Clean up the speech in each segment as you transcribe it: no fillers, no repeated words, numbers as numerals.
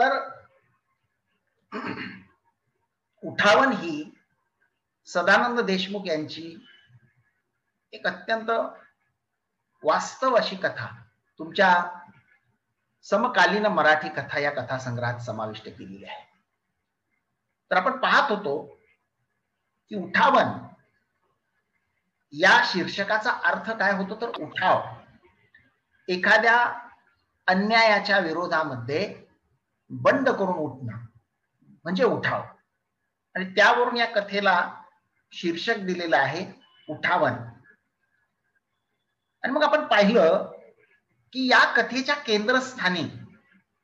तर उठावन ही सदानंद देशमुख यांची एक अत्यंत वास्तव अशी कथा तुमच्या समकालीन मराठी कथा या कथासंग्रहात समाविष्ट केलेली आहे. तर आपण पाहत होतो की उठावन या शीर्षकाचा अर्थ काय होतो, तर उठाव, एखाद्या अन्यायाच्या विरोधामध्ये बंड करून उठणं म्हणजे उठाव. आणि त्यावरून या कथेला शीर्षक दिलेलं आहे उठावन. आणि मग आपण पाहिलं की या कथेच्या केंद्रस्थानी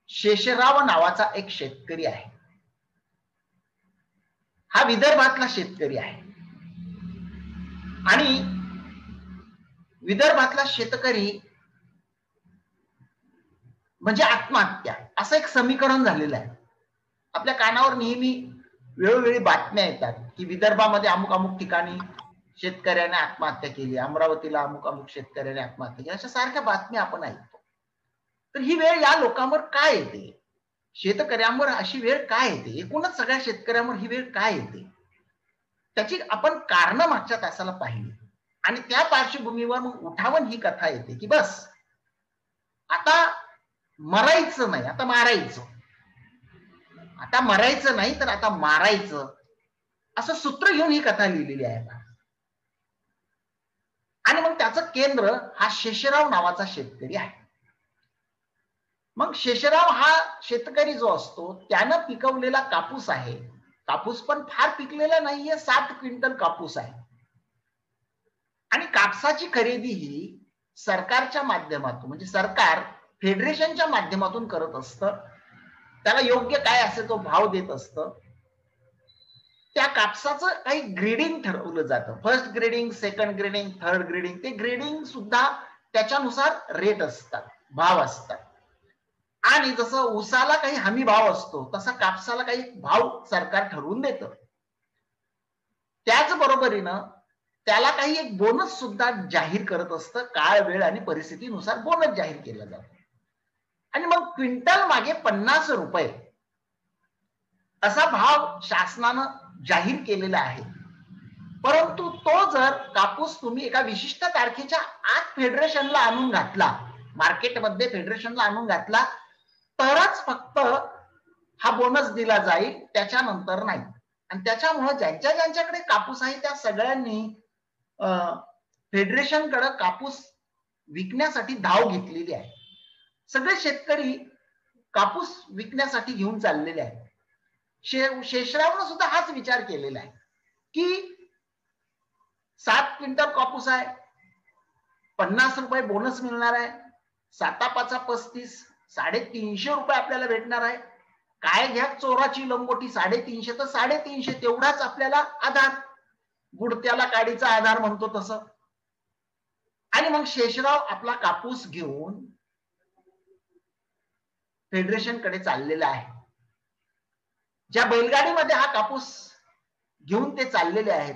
शेषराव नावाचा एक शेतकरी आहे. हा विदर्भातला शेतकरी आहे आणि विदर्भातला शेतकरी म्हणजे आत्महत्या असं एक समीकरण झालेलं आहे. आपल्या कानावर नेहमी वेळोवेळी बातम्या येतात की विदर्भामध्ये अमुक अमुक ठिकाणी शेतकऱ्याने आत्महत्या केली, अमरावतीला अमुक अमुक शेतकऱ्याने आत्महत्या केली, अशा सारख्या बातम्या आपण ऐकतो. तर ही वेळ या लोकांवर काय येते, शेतकऱ्यांवर अशी वेळ काय येते, एकूणच सगळ्या शेतकऱ्यांवर ही वेळ काय येते, त्याची आपण कारण मागच्या तासाला पाहिली. आणि त्या पार्श्वभूमीवर मग उठावन ही कथा येते की बस आता मरायचं नाही, आता मारायचं, आता मरायचं नाही तर आता मारायचं, असं सूत्र घेऊन ही कथा लिहिलेली आहे. आणि मग त्याचं केंद्र हा शेषराव नावाचा शेतकरी आहे. मग शेषराव हा शेतकरी जो असतो त्यानं पिकवलेला कापूस आहे, कापूस पण फार पिकलेला नाहीये, 7 क्विंटल कापूस आहे. आणि कापसाची खरेदी ही सरकारच्या माध्यमातून म्हणजे सरकार फेडरेशनच्या माध्यमातून करत असतं. त्याला योग्य काय असेल तो भाव देत असतं. त्या कापसाचं काही ग्रेडिंग ठरवलं जातं, first grading, second grading, third grading. ते ग्रेडिंग सुद्धा त्याच्यानुसार रेट असतात, भाव असतात. आणि जसं ऊसाला काही हमी भाव असतो तसा कापसाला काही भाव सरकार ठरवून देतं. त्याचबरोबरीनं त्याला काही एक बोनस सुद्धा जाहीर करत असतं, काळ वेळ आणि परिस्थितीनुसार बोनस जाहीर केला जातो. आणि मग क्विंटल मागे 50 रुपये असा भाव शासनानं जाहीर केलेला आहे. परंतु तो जर कापूस तुम्ही एका विशिष्ट तारखेच्या आत फेडरेशनला आणून घातला, मार्केटमध्ये फेडरेशनला आणून घातला, तरच फक्त हा बोनस दिला जाईल, त्याच्यानंतर नाही. आणि त्याच्यामुळे ज्यांच्याकडे कापूस आहे त्या सगळ्यांनी फेडरेशनकडे कापूस विकण्यासाठी धाव घेतलेली आहे. सगळे शेतकरी कापूस विकण्यासाठी घेऊन चाललेले आहेत. शेषरावनं सुद्धा हाच विचार केलेला आहे की 7 क्विंटल कापूस आहे, 50 रुपये बोनस मिळणार आहे, 7×5 35, 350 रुपये आपल्याला भेटणार आहे. काय घ्या चोराची लंगोटी, 350 तर 350, तेवढाच आपल्याला आधार, गुडत्याला काडीचा आधार म्हणतो तसं. आणि मग शेषराव आपला कापूस घेऊन फेडरेशनकडे चाललेला आहे. ज्या बैलगाडीमध्ये हा कापूस घेऊन ते चाललेले आहेत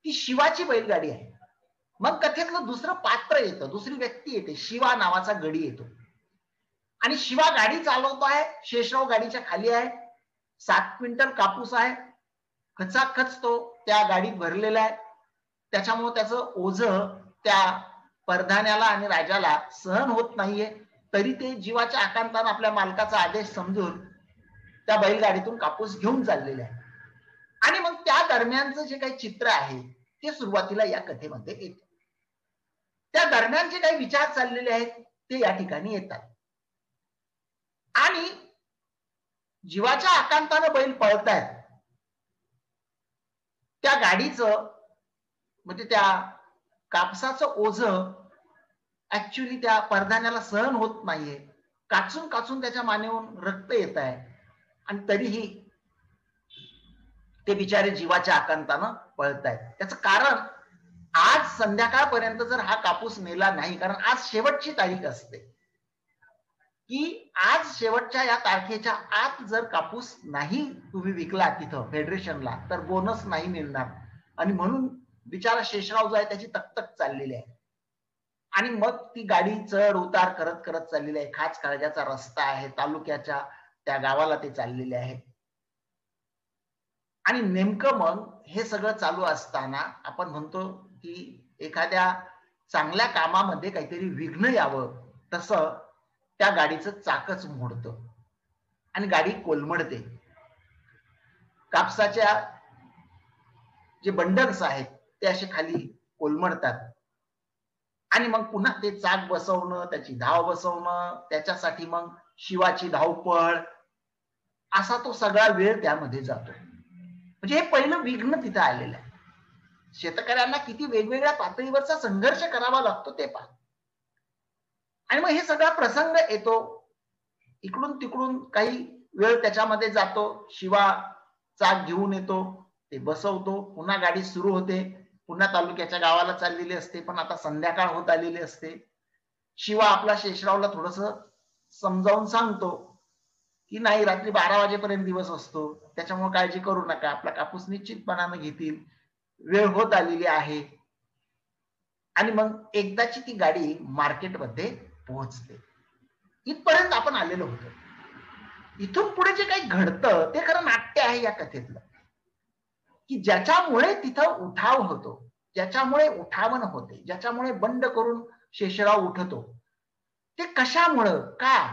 ती शिवाची बैलगाडी आहे. मग कथेतलं दुसरं पात्र येतं, दुसरी व्यक्ती येते, शिवा नावाचा गडी येतो. आणि शिवा गाडी चालवतो आहे, शेषराव गाडीच्या खाली आहे, 7 क्विंटल कापूस आहे, खचाखच तो त्या गाडीत भरलेला आहे. त्याच्यामुळे त्याचं ओझं त्या परधान्याला आणि राजाला सहन होत नाहीये, तरी ते जीवाच्या आकांतानं आपल्या मालकाचा आदेश समजून त्या बैलगाडीतून कापूस घेऊन चाललेले आहे. आणि मग त्या दरम्यानचं जे काही चित्र आहे ते सुरुवातीला या कथेमध्ये येतं. त्या दरम्यान जे काही विचार चाललेले आहेत ते या ठिकाणी येतात. आणि जीवाच्या आकांतानं बैल पळतायत, त्या गाडीचं म्हणजे त्या कापसाचं ओझं ऍक्च्युअली त्या परधान्याला सहन होत नाहीये, काचून काचून त्याच्या मानेवरून रक्त येत आहे. आणि तरीही ते बिचारे जीवाच्या आकांतानं पळतायत. त्याचं कारण आज संध्याकाळपर्यंत जर हा कापूस नेला नाही, कारण आज शेवटची तारीख असते की आज शेवटच्या या तारखेच्या आत जर कापूस नाही तुम्ही विकला तिथं फेडरेशनला तर बोनस नाही मिळणार. आणि म्हणून बिचारा शेषराव जो आहे त्याची तकतक चाललेली आहे. आणि मग ती गाडी चढ उतार करत करत चाललेली आहे. खाच काळजाचा रस्ता आहे, तालुक्याच्या त्या गावाला ते चाललेले आहे. आणि नेमकं मग हे सगळं चालू असताना आपण म्हणतो की एखाद्या चांगल्या कामामध्ये काहीतरी विघ्न यावं, तसं त्या गाडीचं चाकच मोडतं आणि गाडी कोलमडते. कापसाच्या जे बंडल्स आहेत ते असे खाली कोलमडतात आणि मग पुन्हा ते चाक बसवणं, त्याची धाव बसवणं, त्याच्यासाठी मग शिवाची धावपळ, असा तो सगळा वेळ त्यामध्ये जातो. म्हणजे हे पहिलं विघ्न तिथं आलेलं आहे. शेतकऱ्यांना किती वेगवेगळ्या पातळीवरचा संघर्ष करावा लागतो ते पहा. आणि मग हे सगळा प्रसंग येतो, इकडून तिकडून काही वेळ त्याच्यामध्ये जातो. शिवा चाक घेऊन येतो, ते बसवतो, पुन्हा गाडी सुरू होते, पुन्हा तालुक्याच्या गावाला चाललेली असते. पण आता संध्याकाळ होत आलेली असते. शिवा आपला शेषरावला थोडस समजावून सांगतो की नाही, रात्री 12 वाजेपर्यंत दिवस असतो, त्याच्यामुळे काळजी करू नका, आपला कापूस निश्चितपणाने घेतील, वेळ होत आलेली आहे. आणि मग एकदाची ती गाडी मार्केटमध्ये पोहोचते. इथपर्यंत आपण आलेलो होतो. इथून पुढे जे काही घडतं ते खरं नाट्य आहे या कथेतलं, की ज्याच्यामुळे तिथं उठाव होतो, ज्याच्यामुळे उठावन होते, ज्याच्यामुळे बंड करून शेषराव उठतो, ते कशामुळं, का,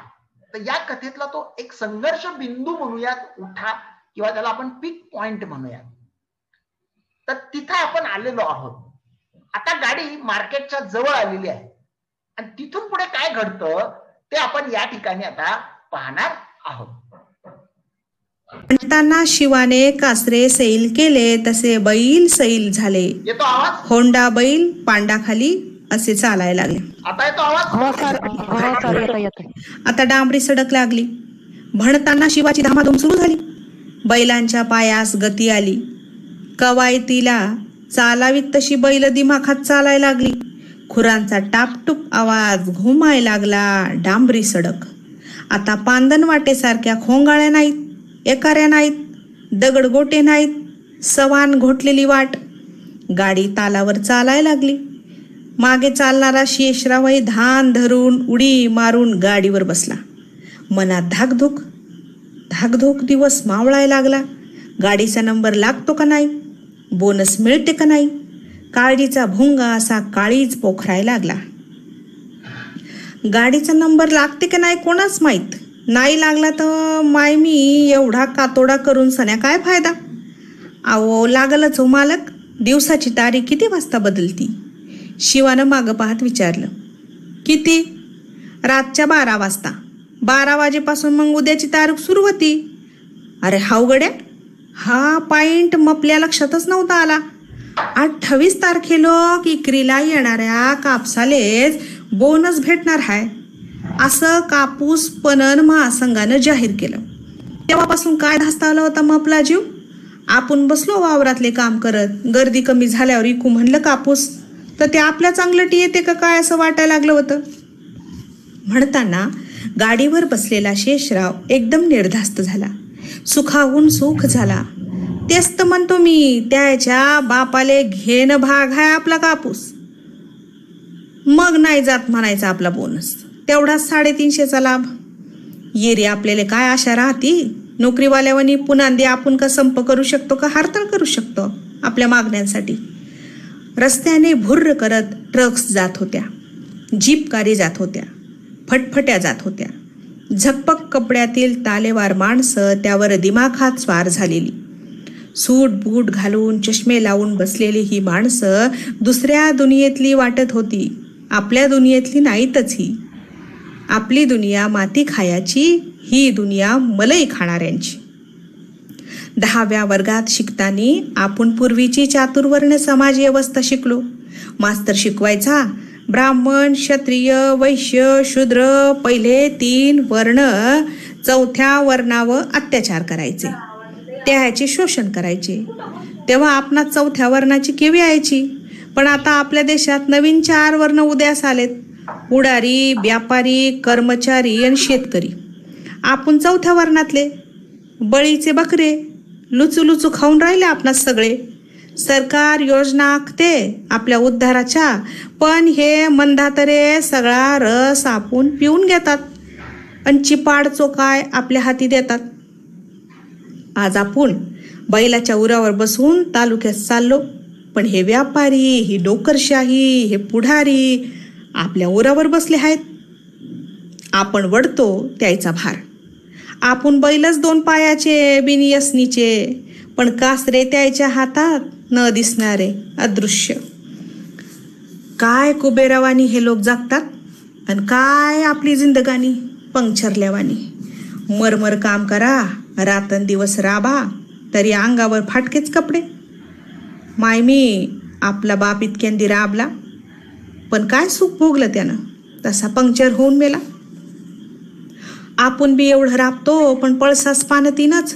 तर या कथेतला तो एक संघर्ष बिंदू म्हणूयात, उठा, किंवा त्याला आपण पीक पॉइंट म्हणूयात. तर तिथं आपण आलेलो आहोत. आता गाडी मार्केटच्या जवळ आलेली आहे आणि तिथून पुढे काय घडतं ते आपण या ठिकाणी आता पाहणार आहोत. म्हणताना शिवाने कासरे सैल केले, तसे बैल सैल झाले. येतो आवाज? होंडा बैल पांडाखाली असे चालायला लागले. आता येतो आवाज? आता डांबरी सडक लागली. म्हणताना शिवाची धामाधूम सुरू झाली. बैलांच्या पायास गती आली. कवायतीला चालावीत तशी बैल दिमाखात चालायला लागली. खुरांचा टापटूप आवाज घुमाय लागला. डांबरी सडक आता पांदन वाटेसारख्या खोंगाळ्या नाहीत, एकाऱ्या नाहीत, दगडगोटे नाहीत, सवान घोटलेली वाट. गाडी तालावर चालायला लागली. मागे चालणारा शेषरावही धान धरून उडी मारून गाडीवर बसला. मनात धाकधूक धाकधूक. दिवस मावळायला लागला. गाडीचा नंबर लागतो का नाही, बोनस मिळते का नाही, काळजीचा भुंगा असा काळीच पोखरायला लागला. गाडीचा नंबर लागते का नाही कोणाच माहीत. नाही लागला तर माय मी एवढा कातोडा करून सन्या काय फायदा. अहो लागलच हो मालक, दिवसाची तारीख किती वाजता बदलती. शिवानं मागं पाहत विचारलं. किती? रातच्या 12 वाजता. 12 वाजेपासून मग उद्याची तारीख सुरू होती. अरे हाव गड्या, हा पॉइंट मपल्या लक्षातच नव्हता आला. 28 तारखेला इकरीला येणाऱ्या कापसालेच बोनस भेटणार आहे असं कापूस पणन महासंघानं जाहीर केलं. तेव्हापासून काय धास्तावला होता मपला जीव. आपण बसलो वावरातले काम करत. गर्दी कमी झाल्यावर इकू म्हणलं कापूस तर ते आपल्या चांगलटी येते का काय असं वाटायला लागलं होतं. म्हणताना गाडीवर बसलेला शेषराव एकदम निर्धास्त झाला. सुखाहून सुख झाला. तेच तर म्हणतो मी, त्याच्या बापाले घेणं भाग आहे आपला कापूस. मग नाही जात म्हणायचा आपला बोनस. तेवढाच 350चा लाभ. ये रे आपल्याला काय आशा राहती. नोकरीवाल्यावानी पुन्हा आपण का संप करू शकतो का हरताळ करू शकतो आपल्या मागण्यांसाठी. रस्त्याने भुर्र करत ट्रक्स जात होत्या, जीप कारी जात होत्या, फटफट्या जात होत्या. झकपक कपड्यातील तालेवार माणसं त्यावर दिमाखात स्वार झालेली. सूट बूट घालून चष्मे लावून बसलेली ही माणसं दुसऱ्या दुनियेतली वाटत होती. आपल्या दुनियेतली नाहीतच ही. आपली दुनिया माती खायाची, ही दुनिया मलई खाणाऱ्यांची. 10व्या वर्गात शिकतानी आपण पूर्वीची चातुर्वर्ण समाज व्यवस्था शिकलो. मास्तर शिकवायचा ब्राह्मण, क्षत्रिय, वैश्य, शूद्र, पहिले 3 वर्ण, 4थ्या वर्णावर अत्याचार करायचे, त्याचे शोषण करायचे. तेव्हा आपणा 4थ्या वर्णाची केवी यायची. पण आता आपल्या देशात नवीन 4 वर्ण उदयास आलेत. उडारी, व्यापारी, कर्मचारी आणि शेतकरी. आपण 4थ्या वर्णातले. बळीचे बकरे लुचू लुचू खाऊन राहिले आपणास सगळे. सरकार योजना आखते आपल्या उद्धाराच्या, पण हे मंदातरे सगळा रस आपण पिऊन घेतात आणि चिपाडचो काय आपल्या हाती देतात. आज आपण बैलाच्या उरावर बसून तालुक्यात चाललो, पण हे व्यापारी, ही नोकरशाही, हे पुढारी आपल्या उरावर बसले आहेत. आपण वडतो त्याचा भार. आपण बैलच 2 पायाचे बिनयसनीचे, पण कासरे त्याच्या हातात न दिसणारे अदृश्य. काय कुबेरावानी हे लोक जगतात आणि काय आपली जिंदगानी पंक्चरल्यावानी. मरमर काम करा, रात्रंदिवस राबा, तरी अंगावर फाटकेच कपडे. मायमी आपला बाप इतक्यांदी राबला, पण काय सुख भोगलं त्यानं, तसा पंक्चर होऊन मेला. आपण बी एवढं राबतो, पण पळसास पान 3च.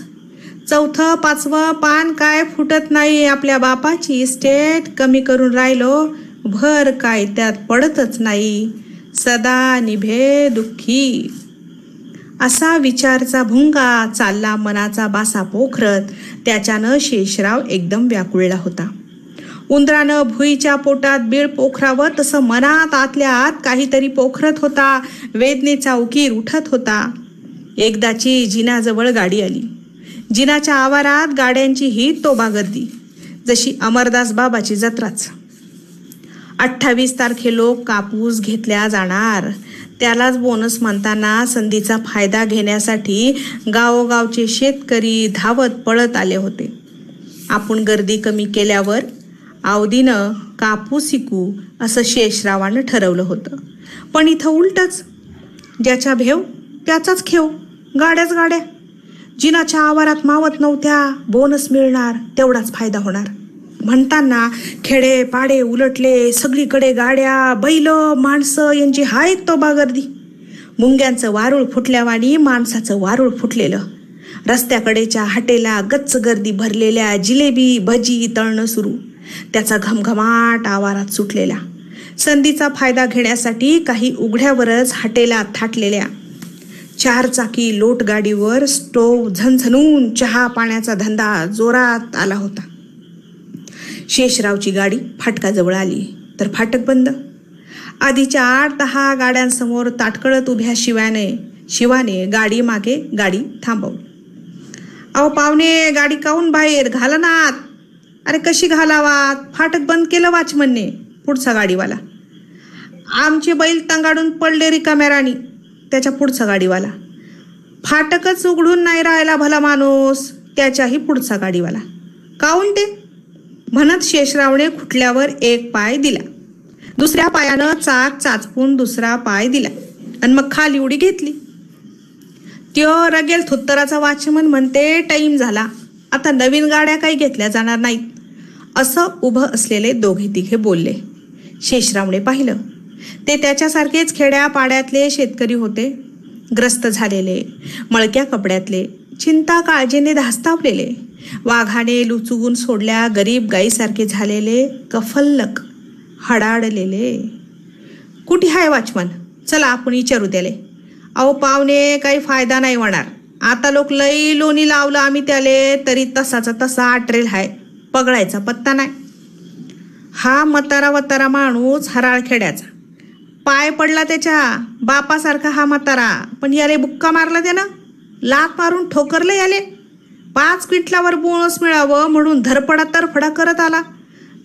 4थं 5वं पान काय फुटत नाही. आपल्या बापाची इस्टेट कमी करून राहिलो, भर काय त्यात पडतच नाही. सदा निभे दुःखी. असा विचारचा भुंगा चालला मनाचा बासा पोखरत. त्याच्यानं शेषराव एकदम व्याकुळला होता. उंदरानं भुईच्या पोटात बीळ पोखरावं तसं मनात आतल्या आत काहीतरी पोखरत होता. वेदनेचा उकीर उठत होता. एकदाची जिनाजवळ गाडी आली. जिनाच्या आवारात गाड्यांची ही तोबा गर्दी, जशी अमरदास बाबाची जत्राच. 28 तारखेला कापूस घेतल्या जाणार, त्यालाच बोनस म्हणताना संधीचा फायदा घेण्यासाठी गावोगावचे शेतकरी धावत पळत आले होते. आपण गर्दी कमी केल्यावर आवदीनं कापूस विकू असं शेषरावानं ठरवलं होतं. पण इथं उलटच. ज्याच्या भेव त्याचाच खेव. गाड्याच गाड्या. जिनाच्या आवारात मावत नव्हत्या. बोनस मिळणार, तेवढाच फायदा होणार म्हणताना खेडे पाडे उलटले. सगळीकडे गाड्या, बैल, माणसं यांची हाय तोबा गर्दी. मुंग्यांचं वारूळ फुटल्यावानी माणसाचं वारूळ फुटलेलं. रस्त्याकडेच्या हाटेला गच्च गर्दी भरलेल्या. जिलेबी भजी तळणं सुरू. त्याचा घमघमाट आवारात सुटलेला. संधीचा फायदा घेण्यासाठी काही उघड्यावरच हाटेला थाटलेल्या. 4 चाकी लोट गाडीवर स्टोव झणझणून चहा पाण्याचा धंदा जोरात आला होता. शेषरावची गाडी फाटकाजवळ आली तर फाटक बंद. आधीच्या 8-10 गाड्यांसमोर ताटकळत उभ्या शिवाने गाडी मागे गाडी थांबवली. अहो पाहुणे, गाडी काऊन बाहेर घाला नात. अरे कशी घालावात, फाटक बंद केलं वाचमनने. पुढचा गाडीवाला. आमचे बैल तंगाडून पडले रिकाम्या राणी. त्याच्या पुढचा गाडीवाला. फाटकच उघडून नाही राहिला भला माणूस. त्याच्याही पुढचा गाडीवाला. काऊन ते म्हणत शेषरावने खुटल्यावर एक पाय दिला. दुसऱ्या पायानं चाक चाचपून दुसरा पाय दिला आणि मग खाली उडी घेतली. त्यो रगेल थुत्तराचा वाचमन म्हणते, टाईम झाला, आता नवीन गाड्या काही घेतल्या जाणार नाहीत. असं उभं असलेले 2-3 बोलले. शेषरावने पाहिलं. ते त्याच्यासारखेच खेड्या पाड्यातले शेतकरी होते. ग्रस्त झालेले, मळक्या कपड्यातले, चिंता काळजीने धास्तावलेले, वाघाने लुचुगून सोडल्या गरीब गाईसारखे झालेले, कफल्लक, हडाडलेले. कुठे हाय वाचमन, चला आपण विचारू त्याले. अहो पाहुणे, काही फायदा नाही होणार. आता लोक लई लोणी लावलं आम्ही त्याले, तरी तसाचा तसा आटरेल हाय, पगळायचा पत्ता नाही. हा म्हातारा माणूस हराळ खेड्याचा. पाय पडला त्याच्या बापासारखा हा म्हातारा, पण याले बुक्का मारला त्यानं. लात मारून ठोकरले याले. 5 क्विंटलावर बोनस मिळावं म्हणून धरपडा तरफडा करत आला.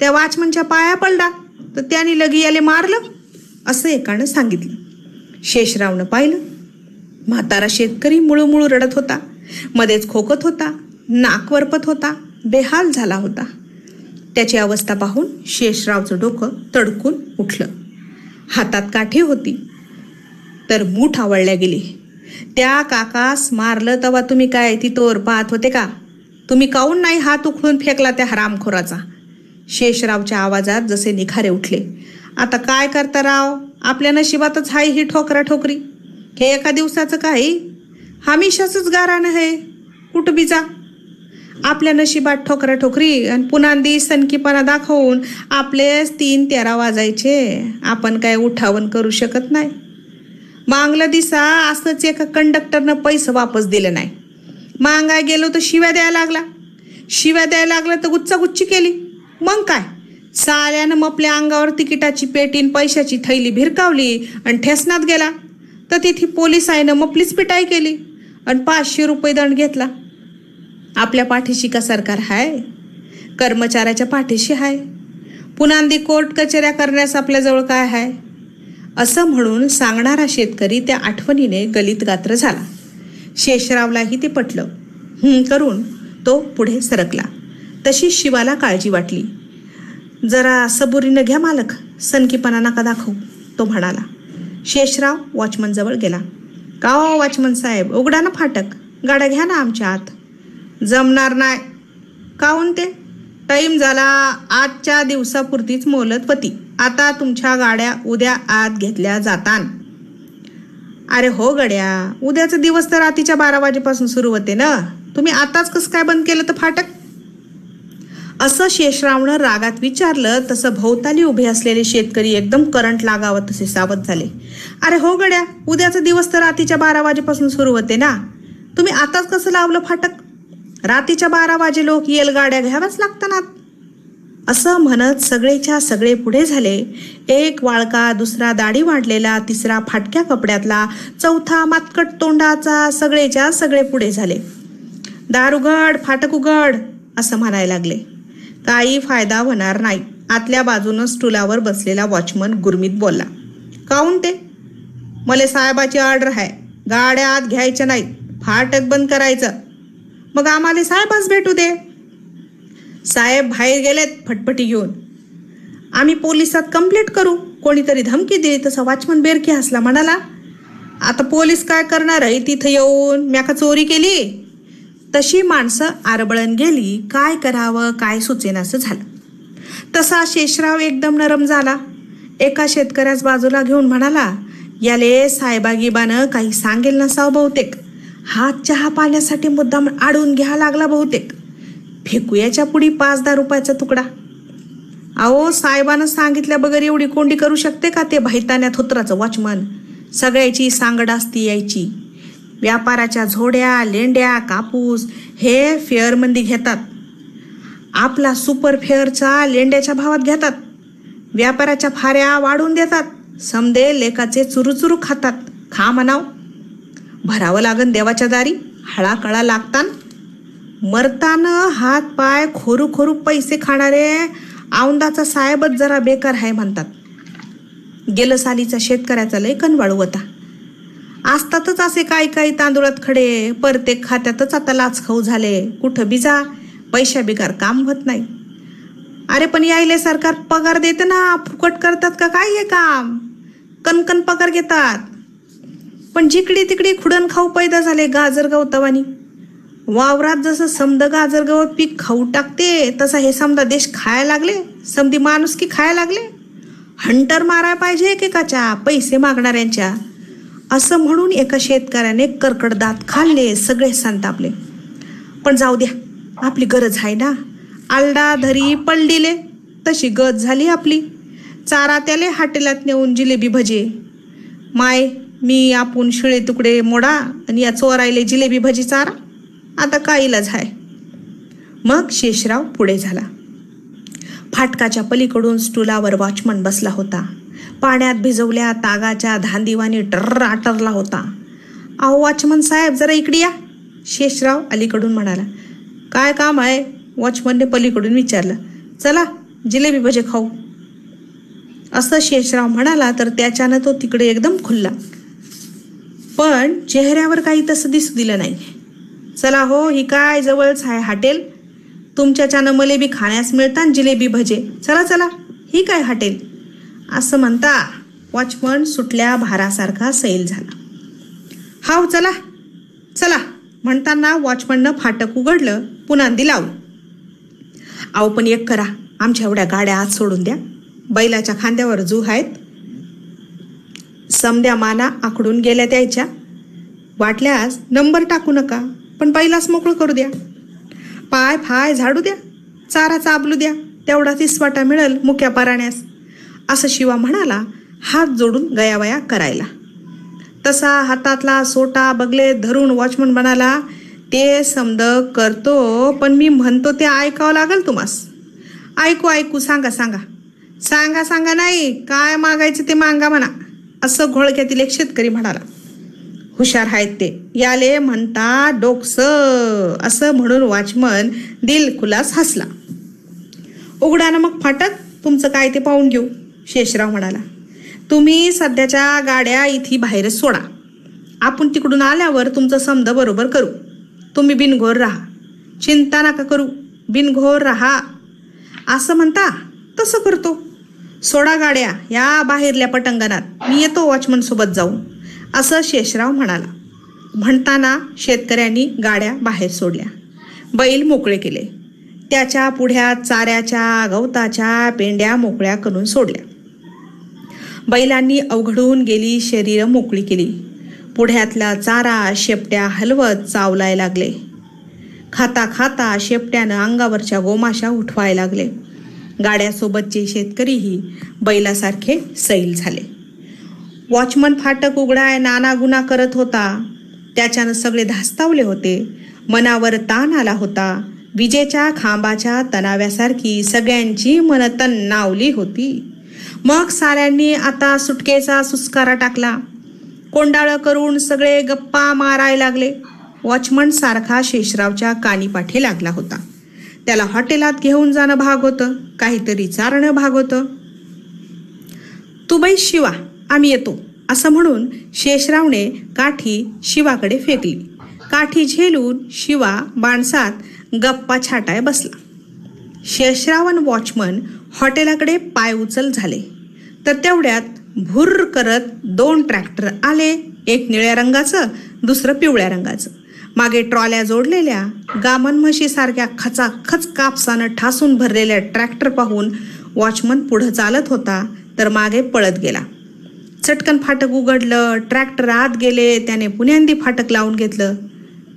त्या वाचमनच्या पाया पडला तर त्याने लगी याले मारलं, असं एकानं सांगितलं. शेषरावनं पाहिलं. म्हातारा शेतकरी मुळूमुळू रडत होता. मध्येच खोकत होता. नाक वरपत होता. बेहाल झाला होता. त्याची अवस्था पाहून शेषरावचं डोकं तडकून उठलं. हातात काठी होती तर मूठ आवळल्या गेली. त्या काकास मारलं तेव्हा तुम्ही काय तिथोर पाहत होते का? तुम्ही काऊन नाही हात उखळून फेकला त्या हरामखोराचा? शेषरावच्या आवाजात जसे निखारे उठले. आता काय करता राव, आपल्या नशिबातच हाय ही ठोकरा ठोकरी. हे एका दिवसाचं काही, हमेशाच गारानं आहे. कुठं बिजा आपल्या नशिबात ठोकरा ठोकरी आणि पुन्हा सनकीपणा दाखवून आपलेच 3-13 वाजायचे. आपण काय उठावन करू शकत नाही. मागला दिसा असंच एका कंडक्टरनं पैसे वापस दिले नाही. मागाय गेलो तर शिव्या द्यायला लागला तर गुच्चागुच्ची केली. मग काय, साल्यानं मपल्या अंगावर तिकिटाची पेटीन पैशाची थैली भिरकावली आणि ठेसनात गेला. तर तिथे पोलिसांनं मपलीच पिटाई केली आणि 500 रुपये दंड घेतला. आपल्या पाठीशी का सरकार हाय? कर्मचाऱ्याच्या पाठीशी हाय. पुन्हा कोर्ट कचेऱ्या करण्यास आपल्याजवळ काय हाय? असं म्हणून सांगणारा शेतकरी त्या आठवणीने गलित गात्र झाला. शेषरावलाही ते पटलं. करून तो पुढे सरकला. तशी शिवाला काळजी वाटली. जरा सबुरीनं घ्या मालक, सनकीपणा नका दाखवू, तो म्हणाला. शेषराव वॉचमनजवळ गेला. का हो वॉचमन साहेब, उघडा ना फाटक, गाड्या घ्या ना आमच्या आत. जमणार नाही. काहून ते? टाईम झाला, आजच्या दिवसापुरतीच मोलतपती. आता तुमच्या गाड्या उद्या आत घेतल्या जातान. अरे हो गड्या, उद्याचा दिवस तर रात्रीच्या 12 वाजेपासून सुरू होते ना. तुम्ही आताच कसं काय बंद केलं तर फाटक? असं शेषरावनं रागात विचारलं. तसं भोवताली उभे असलेले शेतकरी एकदम करंट लागावं तसे सावध झाले. अरे हो गड्या, उद्याचा दिवस तर रात्रीच्या 12 वाजेपासून सुरू होते ना. तुम्ही आताच कसं लावलं फाटक? रात्रीच्या 12 वाजे लोक येल गाड्या घ्याव्याच लागतात. असं म्हणत सगळेच्या सगळे पुढे झाले. एक वाळका, दुसरा दाढी वाढलेला, तिसरा फाटक्या कपड्यातला, चौथा मातकट तोंडाचा, सगळेच्या सगळे पुढे झाले. दार उघड, फाटक उघड, असं म्हणायला लागले. काही फायदा होणार नाही. आतल्या बाजूनं स्टूलावर बसलेला वॉचमन गुरमीत बोलला. काहून ते? मले साहेबाची ऑर्डर आहे, गाड्या आत घ्यायच्या नाहीत, फाटक बंद करायचं. मग आम्हाला साहेबच भेटू दे. साहेब बाहेर गेलेत फटफटी घेऊन. आम्ही पोलिसात कंप्लेंट करू. कोणीतरी धमकी दिली. तसा वॉचमन बेरकी हसला, म्हणाला, आता पोलीस काय करणार आहे तिथं येऊन? म्या का चोरी केली? तशी माणसं आरबळण गेली. काय करावं काय सुचेनासं झालं. तसा शेषराव एकदम नरम झाला. एका शेतकऱ्याच बाजूला घेऊन म्हणाला, याले साहेबागिबानं काही सांगेल नसावं बहुतेक. हात चहा पाण्यासाठी मुद्दाम आडून घ्या लागला बहुतेक. फेकूयाच्या पुढी 5-10 रुपयाचा तुकडा. अहो, साहेबानं सांगितल्या बगर एवढी कोंडी करू शकते का ते भाईतान्यात होत्राचं वॉचमन? सगळ्याची सांगड असती यायची. व्यापाराच्या झोड्या, लेंड्या, कापूस हे फेअरमंदी घेतात. आपला सुपर फेअरचा लेंड्याच्या भावात घेतात. व्यापाराच्या फाऱ्या वाढून देतात. समदे लेकाचे चुरूचुरू खातात. खा म्हणाव. भरावं लागन देवाच्या दारी. हळाकळा लागतान. मरतानं हात पाय खोरू खोरू पैसे खाणारे औंदाचा साहेबच जरा बेकार आहे म्हणतात. गेलं सालीचा शेतकऱ्याचा लय कनवाळू होता. असतातच असे काही काही तांदुळात खडे. प्रत्येक खात्यातच आता लाच खाऊ झाले. कुठं बिजा पैशा बिगार काम होत नाही. अरे पण यायले सरकार पगार देते ना. फुकट करतात का काय हे काम? कणकण पगार घेतात. पण जिकडे तिकडे खुडण खाऊ पैदा झाले गाजर गवतवानी. वावरात जसं समद गाजर गवत पीक खाऊ टाकते तसा हे समदा देश खायला लागले. समधी माणुसकी खायला लागले. हंटर मारायला पाहिजे एकेकाच्या पैसे मागणाऱ्यांच्या. असं म्हणून एका शेतकऱ्याने कर्कट दात खाल्ले. सगळे संतापले. पण जाऊ द्या, आपली गरज आहे ना. आलडा धरी पलडीले तशी गज झाली आपली. चारा त्याले हाटेलात नेऊन जिलेबी भजे. माय मी आपण शिळे तुकडे मोडा आणि या चोरायले जिलेबी भजी चारा. आता काय इलाज आहे? मग शेषराव पुढे झाला. फाटकाच्या पलीकडून स्टूलावर वॉचमन बसला होता. पाण्यात भिजवल्या तागाच्या धांदीवानी टर्र आटरला होता. अहो वॉचमन साहेब, जरा इकडे या, शेषराव अलीकडून म्हणाला. काय काम आहे? वॉचमनने पलीकडून विचारलं. चला जिलेबी भजे खाऊ, असं शेषराव म्हणाला. तर त्याच्यानं तो तिकडे एकदम खुलला. पण चेहऱ्यावर काही तसं दिसू दिलं नाही. चला हो, ही काय जवळच आहे हॉटेल. तुमच्याच्यानं मले बी खाण्यास मिळतात जिलेबी भजे. चला चला, ही काय हॉटेल? असं म्हणता वॉचमन सुटल्या भारासारखा सैल झाला. हाव चला चला म्हणताना वॉचमननं फाटक उघडलं. पुन्हा लावलं. अहो पण एक करा, आमच्या एवढ्या गाड्या आत सोडून द्या. बैलाच्या खांद्यावर जू आहेत. समद्या माना आखडून गेल्या त्याच्या. वाटल्यास नंबर टाकू नका, पण बैलास मोकळं करू द्या. पाय फाय झाडू द्या. चारा चाबलू द्या. तेवढा तिसवाटा मिळेल मुक्या पराण्यास, असं शिवा म्हणाला, हात जोडून गयावया करायला. तसा हातातला सोटा बगले धरून वॉचमन म्हणाला, ते समद करतो, पण मी म्हणतो ते ऐकावं लागेल तुम्हास. ऐकू ऐकू, सांगा सांगा. सांगा सांगा नाही, काय मागायचं ते मागा म्हणा, असं घोळक्यातील एक शेतकरी म्हणाला. हुशार आहेत ते, याले म्हणता डोकस, असं म्हणून वॉचमन दिलखुलास हसला. उघडा ना मग फाटक, तुमचं काय ते पाहून घेऊ, शेषराव म्हणाला. तुम्ही सध्याच्या गाड्या इथे बाहेरच सोडा, आपण तिकडून आल्यावर तुमचं समज बरोबर करू. तुम्ही बिनघोर राहा, चिंता नका करू, बिनघोर राहा. असं म्हणता, तसं करतो. सोडा गाड्या या बाहेरल्या पटंगणात, मी येतो वॉचमन सोबत जाऊन, असं शेषराव म्हणाला. म्हणताना शेतकऱ्यांनी गाड्या बाहेर सोडल्या, बैल मोकळे केले. त्याच्या पुढ्यात चाऱ्याच्या गवताच्या पेंड्या मोकळ्या करून सोडल्या. बैलांनी अवघडून गेली शरीर मोकळी केली. पुढ्यातला चारा शेपट्या हलवत चावलाय लागले. खाता खाता शेपट्यानं अंगावरच्या गोमाशा उठवायला लागले. गाड्यासोबतचे शेतकरीही बैलासारखे सैल झाले. वॉचमन फाटक उघडाय नानागुना करत होता. त्याच्यानं सगळे धास्तावले होते. मनावर ताण आला होता. विजेच्या खांबाच्या तणाव्यासारखी सगळ्यांची मन तणावली होती. मग साऱ्यांनी आता सुटकेचा सुस्कारा टाकला. कोंडाळं करून सगळे गप्पा मारायला लागले. वॉचमन सारखा शेषरावच्या कानीपाठी लागला होता. त्याला हॉटेलात घेऊन जाणं भाग होतं, काहीतरी चारणं भाग होतं. तू बाई शिवा, आम्ही येतो, असं म्हणून शेषरावने काठी शिवाकडे फेकली. काठी झेलून शिवा बाणसात गप्पा छाटाय बसला. शेषराव आणि वॉचमन हॉटेलाकडे पाय उचल झाले तर तेवढ्यात भुर्र करत 2 ट्रॅक्टर आले. एक निळ्या रंगाचं, दुसरं पिवळ्या रंगाचं. मागे ट्रॉल्या जोडलेल्या गामन म्हशीसारख्या खचाखच कापसानं ठासून भरलेल्या ट्रॅक्टर पाहून वॉचमन पुढं चालत होता तर मागे पळत गेला. चटकन फाटक उघडलं, ट्रॅक्टर आत गेले. त्याने पुण्यांदी फाटक लावून घेतलं.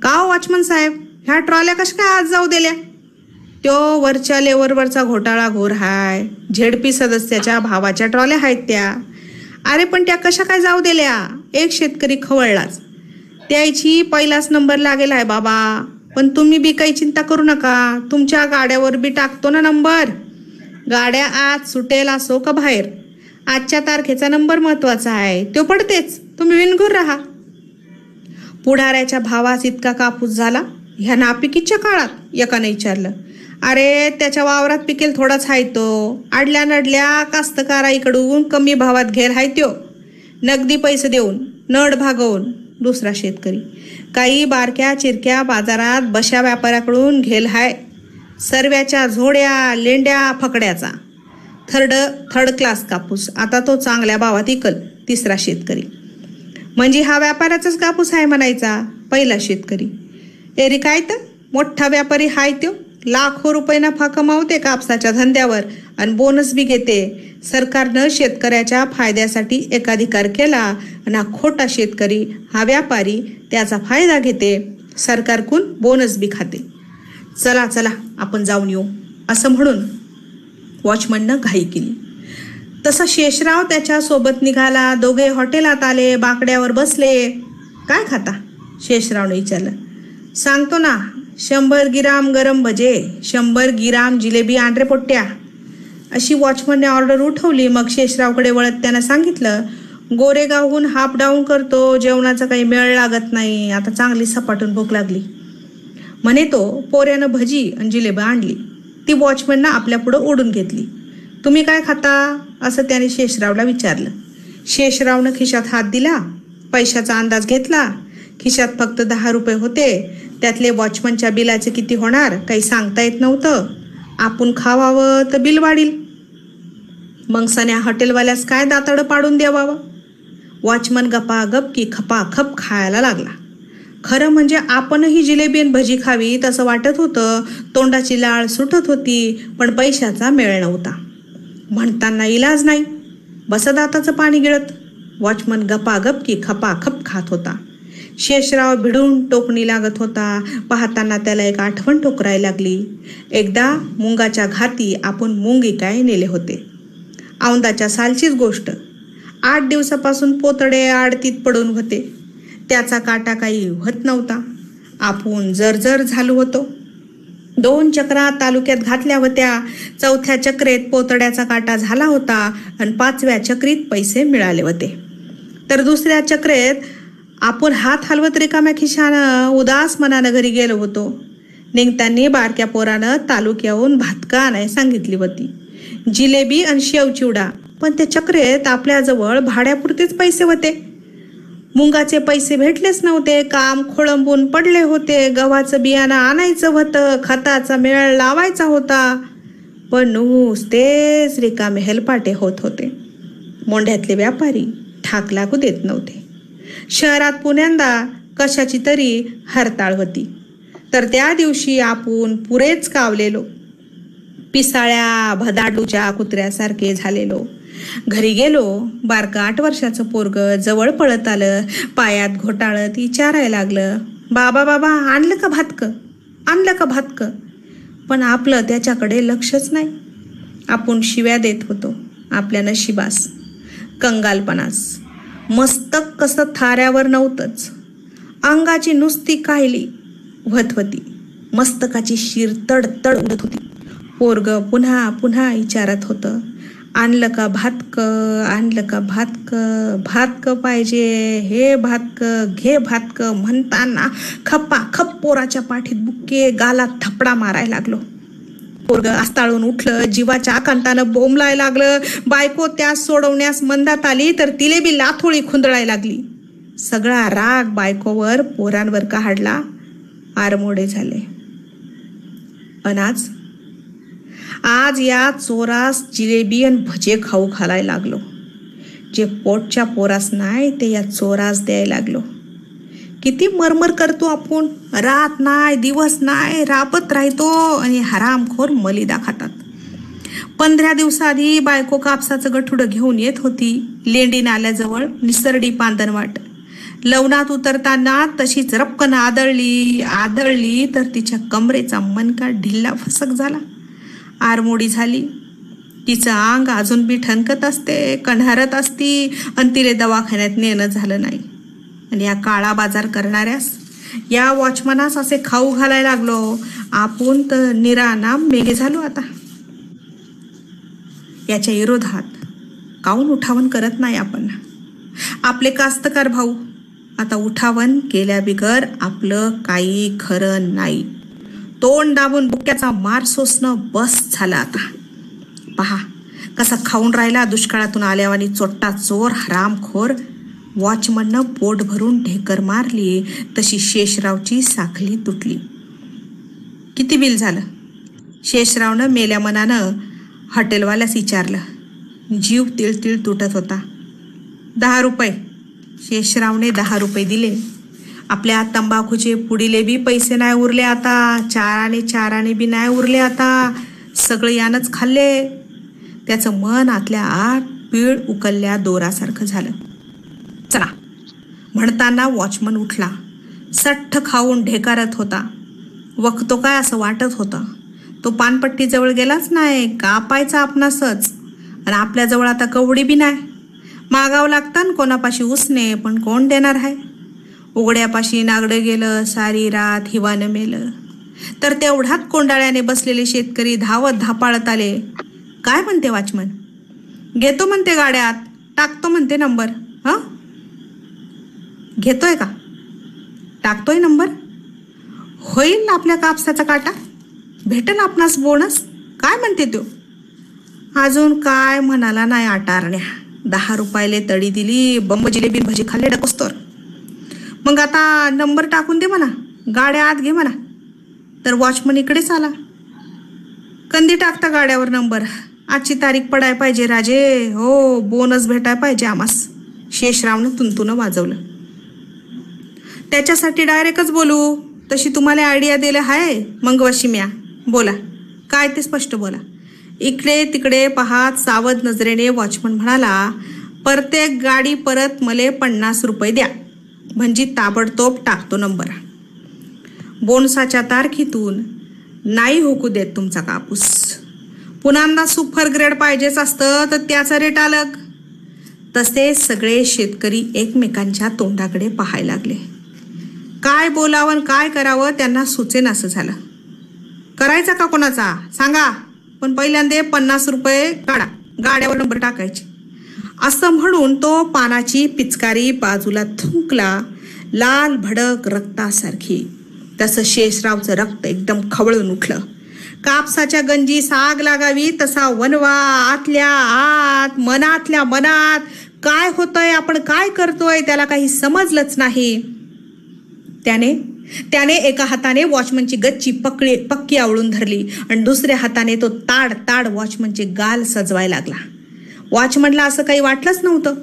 का हो वॉचमन साहेब, ह्या ट्रॉल्या कशा काय आत जाऊ दिल्या? त्यो वरच्या लेवरवरचा घोटाळा घोर हाय. झेडपी सदस्याच्या भावाच्या ट्रॉल्या आहेत त्या. अरे पण त्या कशा काय जाऊ दिल्या? एक शेतकरी खवळलाच. त्याची पहिलाच नंबर लागेल आहे बाबा, पण तुम्ही बी काही चिंता करू नका, तुमच्या गाड्यावर बी टाकतो ना नंबर. गाड्या आत सुटेल असो का बाहेर, आजच्या तारखेचा नंबर महत्वाचा आहे, तो पडतेच, तुम्ही विनघूर राहा. पुढाऱ्याच्या भावास इतका कापूस झाला ह्या नापिकीच्या काळात, एकाने विचारलं. अरे त्याच्या वावरात पिकेल थोडाच आहे तो, आडल्या नडल्या कास्तकाराईकडून कमी भावात घेर हाय त्यो, नगदी पैसे देऊन नड भागवून. दुसरा शेतकरी. काही बारक्या चिरक्या बाजारात बशा व्यापाऱ्याकडून घेल हाय, सर्व्याच्या झोड्या लेंड्या फकड्याचा. थर्ड क्लास कापूस, आता तो चांगल्या भावात इकल. तिसरा शेतकरी. म्हणजे हा व्यापाऱ्याचाच कापूस आहे म्हणायचा. पहिला शेतकरी. एरी काय तर मोठा व्यापारी हाय त्यो, लाखो रुपये नफा कमावते कापसाच्या धंद्यावर आणि बोनस बी घेते. सरकारनं शेतकऱ्याच्या फायद्यासाठी एकाधिकार केला आणि हा खोटा शेतकरी, हा व्यापारी त्याचा फायदा घेते, सरकारकडून बोनस बी खाते. चला चला आपण जाऊन येऊ, असं म्हणून वॉचमननं घाई केली. तसा शेषराव त्याच्या सोबत निघाला. दोघे हॉटेलात आले, बाकड्यावर बसले. काय खाता? शेषरावने विचारलं. सांगतो ना, 100 गिराम गरम भजे, 100 गिराम जिलेबी आंड्रे पोट्ट्या, अशी वॉचमनने ऑर्डर उठवली. मग शेषरावकडे वळत त्यानं सांगितलं. गोरेगावहून हाफ डाऊन करतो, जेवणाचा काही मेळ लागत नाही, आता चांगली सपाटून भूक लागली म्हणे. तो पोऱ्यानं भजी आणि जिलेबी आणली. ती वॉचमननं आपल्या पुढं ओढून घेतली. तुम्ही काय खाता, असं त्याने शेषरावला विचारलं. शेषरावनं खिशात हात दिला, पैशाचा अंदाज घेतला. खिशात फक्त 10 रुपये होते. त्यातले वॉचमनच्या बिलाचे किती होणार काही सांगता येत नव्हतं. आपण खावावं तर बिल वाढील, मग सण्या हॉटेलवाल्यास काय दाताडं पाडून द्यावावं. वॉचमन गपागप की खपाखप खायला लागला. खरं म्हणजे आपणही जिलेबी आणि भजी खावी तसं वाटत होतं. तोंडाची लाळ सुटत होती, पण पैशाचा मेळ नव्हता. म्हणताना इलाज नाही, बसदाताचं पाणी गिळत वॉचमन गपागप की खपाखप खात होता. शेषराव भिडून टोकणी लागत होता. पाहताना त्याला एक आठवण ठोकरायला लागली. एकदा मुंगाच्या घाती आपण मुंग इकाय नेले होते. औंदाच्या सालचीच गोष्ट. 8 दिवसापासून पोतडे आडतीत पडून होते. त्याचा काटा काही होत नव्हता. आपण जर्जर झालो होतो. 2 चक्रा तालुक्यात घातल्या होत्या. 4थ्या चक्रेत पोतड्याचा काटा झाला होता आणि 5व्या चक्रीत पैसे मिळाले होते. तर 2ऱ्या चक्रेत आपण हात हलवत रिकाम्या खिशानं उदास मनानं घरी गेलो होतो. निघताना बारक्या पोरानं तालुक्याहून भातका आणायला सांगितली होती, जिलेबी आणि शेव चिवडा. पण त्या चक्रेत आपल्याजवळ भाड्यापुरतेच पैसे होते. मुंगाचे पैसे भेटलेच नव्हते. काम खोळंबून पडले होते. गव्हाचं बियाणं आणायचं होतं. खताचा मेळ लावायचा होता. पण नुसतेच रिकामे हेलपाटे होत होते. मोंढ्यातले व्यापारी ठाक लागू देत नव्हते. शहरात पुण्यांदा कशाची तरी हरताळ होती. तर त्या दिवशी आपण पुरेच कावलेलो. पिसाळ्या भदाडूच्या कुत्र्यासारखे झालेलो. घरी गेलो. बारका 8 वर्षाचं पोरग जवळ पळत आलं. पायात घोटाळत विचारायला लागलं, बाबा बाबा आणलं का भातकं, आणलं का भातकं. पण आपलं त्याच्याकडे लक्षच नाही. आपण शिव्या देत होतो आपल्या नशिबास, कंगालपणास. मस्तक कसं थाऱ्यावर नव्हतंच. अंगाची नुसती काहिली होत होती. मस्तकाची शिर तडतड उडत होती. पोरग पुन्हा पुन्हा विचारत होतं, आणलं का भातकं, आणलं का भातकं, भातकं पाहिजे, हे भातकं, घे भातकं म्हणताना खप्पाखप पोराच्या पाठीत बुक्के, गालात थपडा मारायला लागलो. पोरग आस्ताळून उठलं. जीवाच्या आकांतानं बोंबलायला लागलं. बायको त्यास सोडवण्यास मंदात आली तर तिले बी लाथोळी खुंदळायला लागली. सगळा राग बायकोवर पोरांवर काढला. आरमोडे झाले. आज या चोरास जिलेबी आणि भजे खाऊ घालायला लागलो. जे पोटच्या पोरास नाही ते या चोरास द्यायला लागलो. किती मरमर करतो आपण. रात नाही दिवस नाही राबत राहतो आणि हरामखोर मलिदा खातात. 15 दिवसाआधी बायको कापसाचं गठुडं घेऊन येत होती. लेंडी नाल्याजवळ निसरडी पांदणवाट. लवणात उतरताना तशीच रपकन आदळली तर तिच्या कमरेचा मनका ढिल्ला फसक झाला. आरमोडी झाली. तिचं अंग अजून बी ठणकत असते, कण्हारत असती आणि तिले दवाखान्यात नेणं झालं नाही. आणि या काळा बाजार करणाऱ्यास, या वॉचमनास असे खाऊ घालायला लागलो. आपण तर निरानाम मेघे झालो. आता याच्या विरोधात काऊन उठावन करत नाही आपण. आपले कास्तकार भाऊ आता उठावन केल्या बिगर आपलं काही खरं नाही. तोंड दाबून बुक्याचा मार सोसणं बस झालं आता. पहा कसा खाऊन राहिला दुष्काळातून आल्यावानी चोट्टा चोर हरामखोर. वॉचमननं पोट भरून ढेकर मारली तशी शेषरावची साखली तुटली. किती बिल झालं. शेषरावनं मेल्या मनानं हॉटेलवाल्यास विचारलं. जीव तिळतिळ तुटत होता. 10 रुपये. शेषरावने 10 रुपये दिले. आपल्या तंबाखूचे पुडीले बी पैसे नाही उरले आता. चाराने बी नाही उरले आता. सगळे यानच खाल्ले. त्याचं मन आतल्या आत पीळ उकलल्या दोरासारखं झालं. चला म्हणताना वॉचमन उठला. सठ्ठ खाऊन ढेकारत होता. वखतो काय असं वाटत होतं. तो पानपट्टीजवळ गेलाच नाही. कापायचा आपणासच. आणि आपल्याजवळ आता कवडी बी नाही. मागावं लागतं कोणापाशी उसने, पण कोण देणार आहे. उघड्यापाशी नागडं गेलं. सारी रात हिवानं मेलं. तर तेवढ्यात कोंडाळ्याने बसलेले शेतकरी धावत धापाळत आले. काय म्हणते वॉचमन. घेतो म्हणते गाड्यात. टाकतो म्हणते नंबर. घेतोय का. टाकतोय नंबर. होईल आपल्या कापसाचा काटा. भेटेल आपणास बोनस. काय म्हणते तो. अजून काय म्हणाला नाही आटारण्या. 10 रुपयाले तडी दिली. बंब जिलेबी भजी खाल्ले डकोस्तोर. मग आता नंबर टाकून दे म्हणा. गाड्या आत घे म्हणा. तर वॉचमन इकडेच आला. कंदी टाकता गाड्यावर नंबर. आजची तारीख पडाय पाहिजे राजे. हो बोनस भेटाय पाहिजे आम्हास. शेषरावनं तुंतुनं वाजवलं. त्याच्यासाठी डायरेक्टच बोलू. तशी तुम्हाला आयडिया दिलं आहे. मग वशिम्या बोला. काय ते स्पष्ट बोला. इकडे तिकडे पाहात सावध नजरेने वॉचमन म्हणाला, प्रत्येक गाडी परत मले 50 रुपये द्या. म्हणजे ताबडतोब टाकतो नंबर. बोनसाच्या तारखीतून नाही हुकू देत तुमचा कापूस. पुन्हा सुपर ग्रेड पाहिजेच असतं तर त्याचा रेट अलग. तसे सगळे शेतकरी एकमेकांच्या तोंडाकडे पाहायला लागले. काय बोलावं काय करावं त्यांना सुचेनासं झालं. करायचा का कोणाचा सांगा, पण पहिल्यांदा 50 रुपये काढा, गाड्यावर नंबर टाकायचे. असं म्हणून तो पानाची पिचकारी बाजूला थुंकला, लाल भडक रक्तासारखी. तसं शेषरावचं रक्त एकदम खवळून उठलं. कापसाच्या गंजीस आग लागावी तसा वनवा आतल्या आत, मनातल्या मनात काय होतंय, आपण काय करतोय त्याला काही समजलंच नाही. त्याने एका हाताने वॉचमनची गच्ची पक्की आवळून धरली आणि दुसऱ्या हाताने तो ताड ताड वॉचमनचे गाल सजवायला लागला. वॉचमनला असं काही वाटलंच नव्हतं.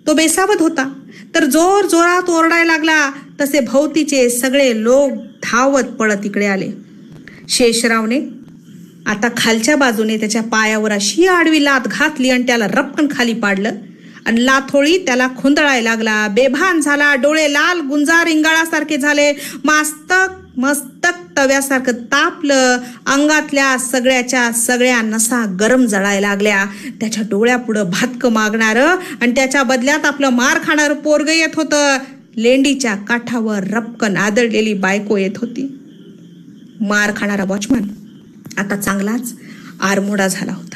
तो बेसावध होता. तर जोर जोरात ओरडायला लागला तसे भोवतीचे सगळे लोक धावत पळत इकडे आले. शेषरावने आता खालच्या बाजूने त्याच्या पायावर अशी आडवी लाथ घातली आणि त्याला रपकन खाली पाडलं आणि लाथोळी त्याला खुंदळायला लागला. बेभान झाला, डोळे लाल गुंजार इंगाळासारखे झाले, मस्तक तव्यासारखं तापलं, अंगातल्या सगळ्या नसा गरम जळायला लागल्या. त्याच्या डोळ्यापुढं भातकं मागणारं आणि त्याच्या बदल्यात आपलं मार खाणारं पोरग येत होतं. लेंडीच्या काठावर रपकन आदळलेली बायको येत होती. मार खाणारा वॉचमन आता चांगलाच आरमोडा झाला होता.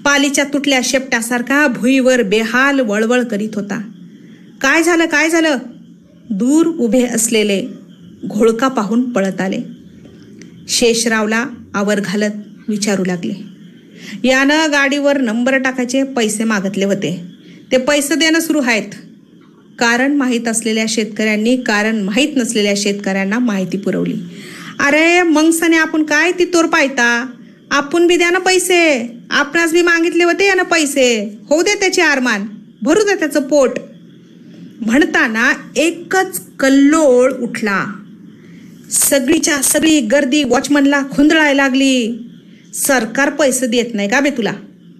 पालीच्या तुटल्या शेपटासारखा भुईवर बेहाल वळवळ करीत होता. काय झालं? दूर उभे असलेले घोळका पाहून पळत आले. शेषरावला आवर घालत विचारू लागले. यानं गाडीवर नंबर टाकायचे पैसे मागितले होते. ते पैसे देणं सुरू आहेत. कारण माहीत असलेल्या शेतकऱ्यांनी कारण माहीत नसलेल्या शेतकऱ्यांना माहिती पुरवली. अरे मग सने आपण काय ती तोर पायता, आपण बी द्या ना पैसे, आपणास बी मागितले होते यानं पैसे, होऊ दे त्याचे आरमान, भरू दे त्याचं पोट. म्हणताना एकच कल्लोळ उठला. सगळीच्या सगळी गर्दी वॉचमनला खुंदळायला लागली. सरकार पैसे देत नाही का बे तुला,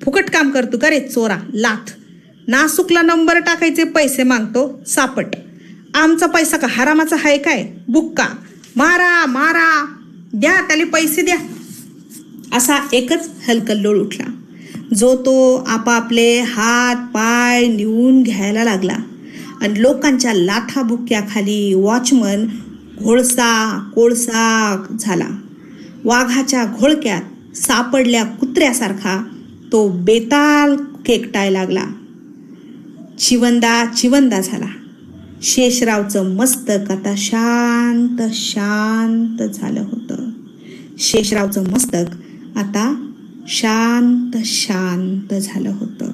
फुकट काम करतो का रे चोरा लाथ, नासुकला नंबर टाकायचे पैसे मागतो सापट, आमचा पैसा का हरामाचा आहे काय, बुक्का, मारा द्या त्याला पैसे द्या. असा एकच हलकल्लोळ उठला, जो तो आपापले हात पाय निवून घ्यायला लागला आणि लोकांच्या लाथाबुक्याखाली वॉचमन कोळसा झाला. वाघाच्या घोळक्यात सापडल्या कुत्र्यासारखा तो बेताल केकटायला लागला. चिवंदा झाला. शेषरावचं मस्तक आता शांत झालं होतं. शेषरावचं मस्तक आता शांत झालं होतं.